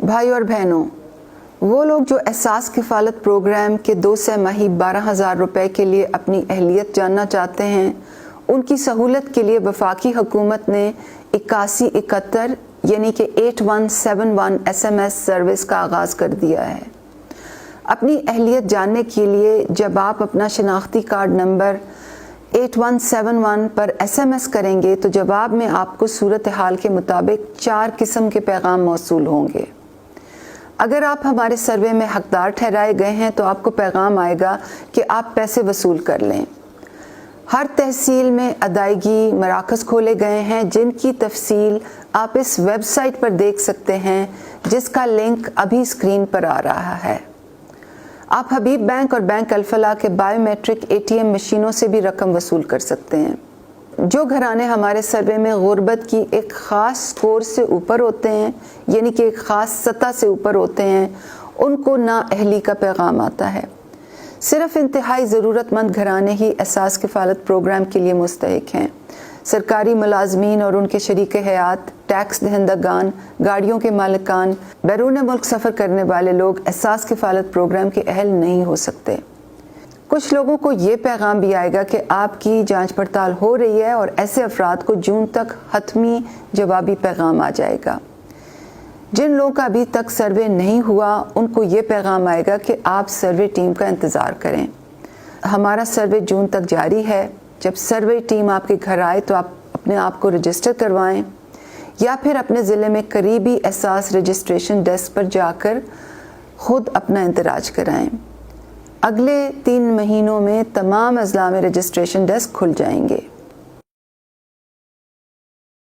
بھائی اور بہنوں، وہ لوگ جو احساس کفالت پروگرام کے 2 سہ ماہی 12,000 روپے کے لیے اپنی اہلیت جاننا چاہتے ہیں، ان کی سہولت کے لیے وفاقی حکومت نے 8171 یعنی کہ 8171 SMS سروس کا آغاز کر دیا ہے۔ اپنی اہلیت جاننے کے لیے جب آپ اپنا شناختی کارڈ نمبر 8171 پر SMS کریں گے تو جواب میں آپ کو صورتحال کے مطابق 4 قسم کے پیغام موصول ہوں گے۔ اگر آپ ہمارے سروے میں حقدار ٹھہرائے گئے ہیں تو آپ کو پیغام آئے گا کہ آپ پیسے وصول کر لیں۔ ہر تحصیل میں ادائیگی مراکز کھولے گئے ہیں جن کی تفصیل آپ اس ویب سائٹ پر دیکھ سکتے ہیں جس کا لنک ابھی اسکرین پر آ رہا ہے۔ آپ حبیب بینک اور بینک الفلاح کے بائیو میٹرک ATM مشینوں سے بھی رقم وصول کر سکتے ہیں۔ جو گھرانے ہمارے سروے میں غربت کی ایک خاص سکور سے اوپر ہوتے ہیں یعنی کہ ایک خاص سطح سے اوپر ہوتے ہیں، ان کو نااہلی کا پیغام آتا ہے۔ صرف انتہائی ضرورت مند گھرانے ہی احساس کفالت پروگرام کے لیے مستحق ہیں۔ سرکاری ملازمین اور ان کے شریک حیات، ٹیکس دہندگان، گاڑیوں کے مالکان، بیرون ملک سفر کرنے والے لوگ احساس کفالت پروگرام کے اہل نہیں ہو سکتے۔ کچھ لوگوں کو یہ پیغام بھی آئے گا کہ آپ کی جانچ پڑتال ہو رہی ہے اور ایسے افراد کو جون تک حتمی جوابی پیغام آ جائے گا۔ جن لوگوں کا ابھی تک سروے نہیں ہوا ان کو یہ پیغام آئے گا کہ آپ سروے ٹیم کا انتظار کریں۔ ہمارا سروے جون تک جاری ہے۔ جب سروے ٹیم آپ کے گھر آئے تو آپ اپنے آپ کو رجسٹر کروائیں یا پھر اپنے ضلع میں قریبی احساس رجسٹریشن ڈیسک پر جا کر خود اپنا اندراج کرائیں۔ اگلے 3 مہینوں میں تمام اضلاع میں رجسٹریشن ڈیسک کھل جائیں گے۔